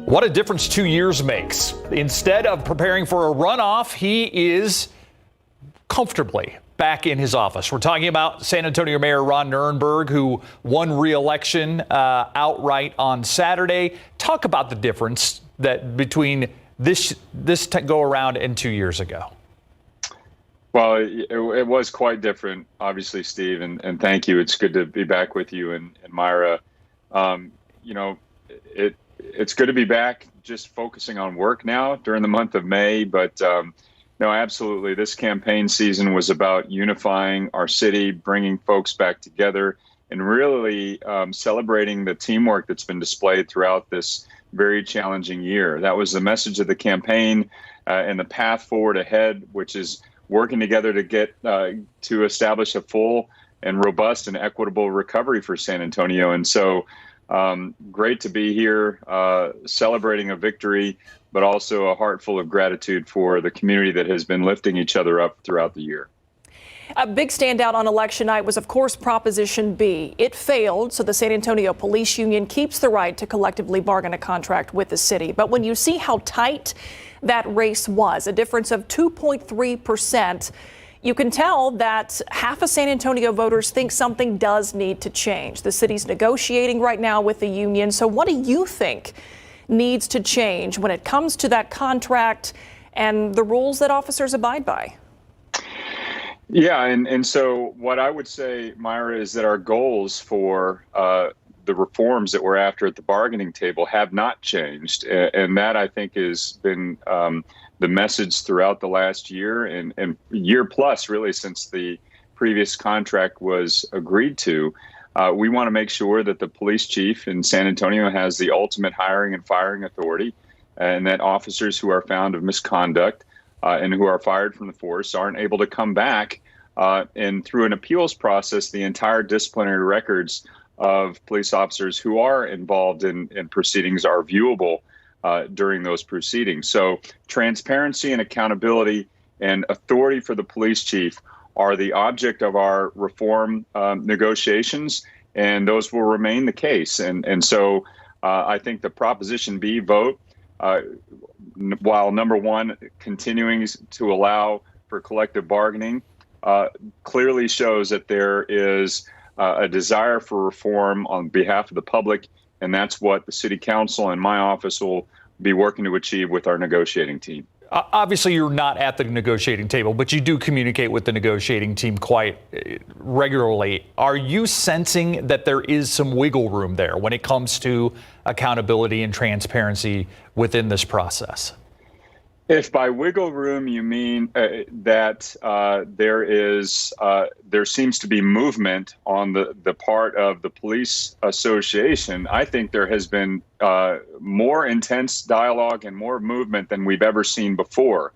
What a difference 2 years makes. Instead of preparing for a runoff, he is comfortably back in his office. We're talking about San Antonio Mayor Ron Nirenberg, who won re-election outright on Saturday. Talk about the difference that between this go around and 2 years ago. Well, it was quite different, obviously, Steve, and thank you. It's good to be back with you and Myra. It's good to be back just focusing on work now during the month of May. But no, absolutely. This campaign season was about unifying our city, bringing folks back together, and really celebrating the teamwork that's been displayed throughout this very challenging year. That was the message of the campaign and the path forward ahead, which is working together to get to establish a full and robust and equitable recovery for San Antonio. And so great to be here celebrating a victory, but also a heart full of gratitude for the community that has been lifting each other up throughout the year. A big standout on election night was, of course, Proposition B. It failed, so the San Antonio Police Union keeps the right to collectively bargain a contract with the city. But when you see how tight that race was, a difference of 2.3%, you can tell that half of San Antonio voters think something does need to change. The city's negotiating right now with the union. So what do you think needs to change when it comes to that contract and the rules that officers abide by? Yeah, and so what I would say, Myra, is that our goals for the reforms that we're after at the bargaining table have not changed. And that, I think, has been the message throughout the last year and year plus, really, since the previous contract was agreed to. We want to make sure that the police chief in San Antonio has the ultimate hiring and firing authority, and that officers who are found of misconduct and who are fired from the force aren't able to come back. And through an appeals process, the entire disciplinary records of police officers who are involved in proceedings are viewable during those proceedings. So transparency and accountability and authority for the police chief are the object of our reform negotiations, and those will remain the case. And so I think the Proposition B vote, while number one, continuing to allow for collective bargaining, clearly shows that there is a desire for reform on behalf of the public, and that's what the City Council and my office will be working to achieve with our negotiating team. Obviously, you're not at the negotiating table, but you do communicate with the negotiating team quite regularly. Are you sensing that there is some wiggle room there when it comes to accountability and transparency within this process? If by wiggle room you mean that there seems to be movement on the part of the police association, I think there has been more intense dialogue and more movement than we've ever seen before.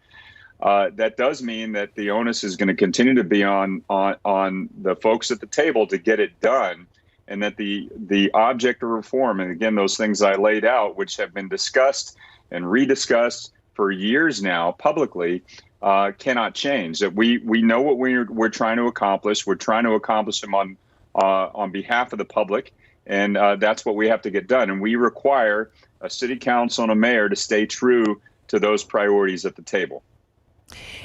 That does mean that the onus is going to continue to be on the folks at the table to get it done, and that the object of reform, and again, those things I laid out, which have been discussed and rediscussed for years now publicly, cannot change. That we know what we're trying to accomplish. We're trying to accomplish them on behalf of the public, and that's what we have to get done. And we require a city council and a mayor to stay true to those priorities at the table.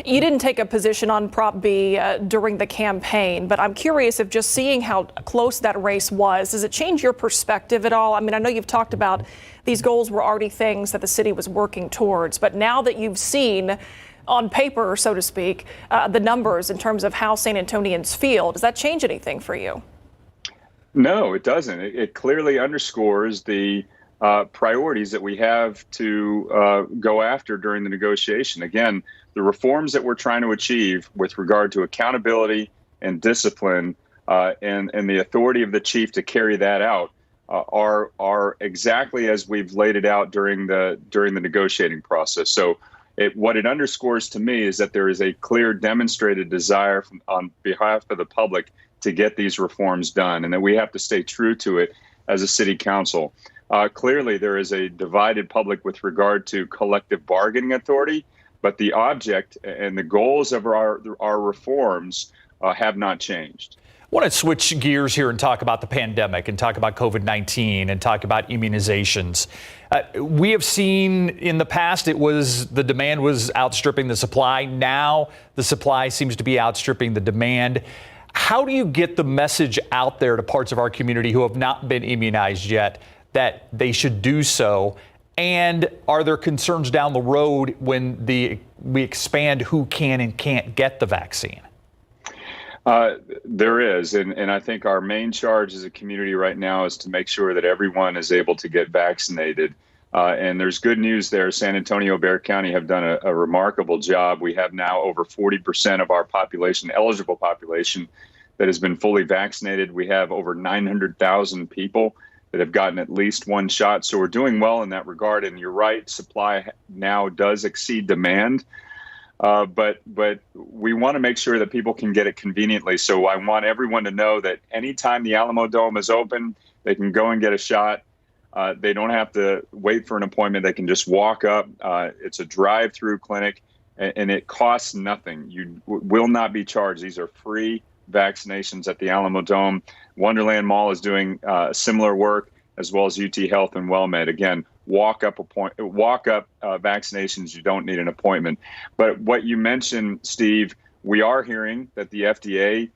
You didn't take a position on Prop B during the campaign, but I'm curious if just seeing how close that race was, does it change your perspective at all? I mean, I know you've talked about these goals were already things that the city was working towards, but now that you've seen on paper, so to speak, the numbers in terms of how San Antonians feel, does that change anything for you? No, it doesn't. It clearly underscores the priorities that we have to go after during the negotiation. Again, the reforms that we're trying to achieve with regard to accountability and discipline and the authority of the chief to carry that out are exactly as we've laid it out during the negotiating process. So what it underscores to me is that there is a clear demonstrated desire on behalf of the public to get these reforms done, and that we have to stay true to it as a city council. Clearly, there is a divided public with regard to collective bargaining authority, but the object and the goals of our reforms have not changed. want to switch gears here and talk about the pandemic and talk about COVID-19 and talk about immunizations. We have seen in the past the demand was outstripping the supply. Now the supply seems to be outstripping the demand. How do you get the message out there to parts of our community who have not been immunized yet that they should do so? And are there concerns down the road when we expand who can and can't get the vaccine? There is, and I think our main charge as a community right now is to make sure that everyone is able to get vaccinated. And there's good news there. San Antonio, Bexar County have done a remarkable job. We have now over 40% of our population, eligible population, that has been fully vaccinated. We have over 900,000 people that have gotten at least one shot. So we're doing well in that regard. And you're right, supply now does exceed demand. But we want to make sure that people can get it conveniently. So I want everyone to know that anytime the Alamo Dome is open, they can go and get a shot. They don't have to wait for an appointment. They can just walk up. It's a drive-through clinic, and it costs nothing. You will not be charged. These are free vaccinations at the Alamo Dome. Wonderland Mall is doing similar work, as well as UT Health and WellMed. Again, walk up vaccinations. You don't need an appointment. But what you mentioned, Steve, we are hearing that the FDA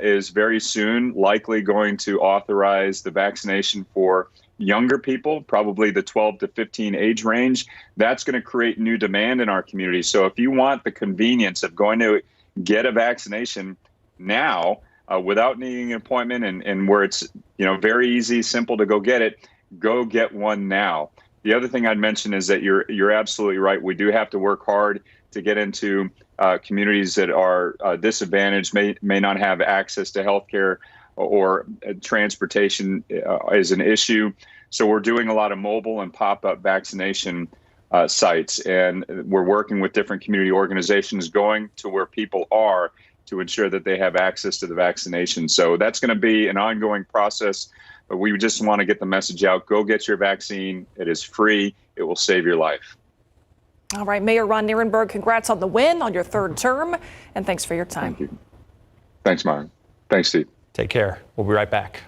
is very soon likely going to authorize the vaccination for younger people, probably the 12 to 15 age range. That's going to create new demand in our community. So if you want the convenience of going to get a vaccination now without needing an appointment and where it's very easy, simple to go get it, go get one now. The other thing I'd mention is that you're absolutely right. We do have to work hard to get into communities that are disadvantaged, may not have access to healthcare or transportation is an issue. So we're doing a lot of mobile and pop-up vaccination sites, and we're working with different community organizations going to where people are to ensure that they have access to the vaccination. So that's going to be an ongoing process, but we just want to get the message out. Go get your vaccine. It is free. It will save your life. All right, Mayor Ron Nirenberg, congrats on the win on your third term, and thanks for your time. Thank you. Thanks, Myron. Thanks, Steve. Take care. We'll be right back.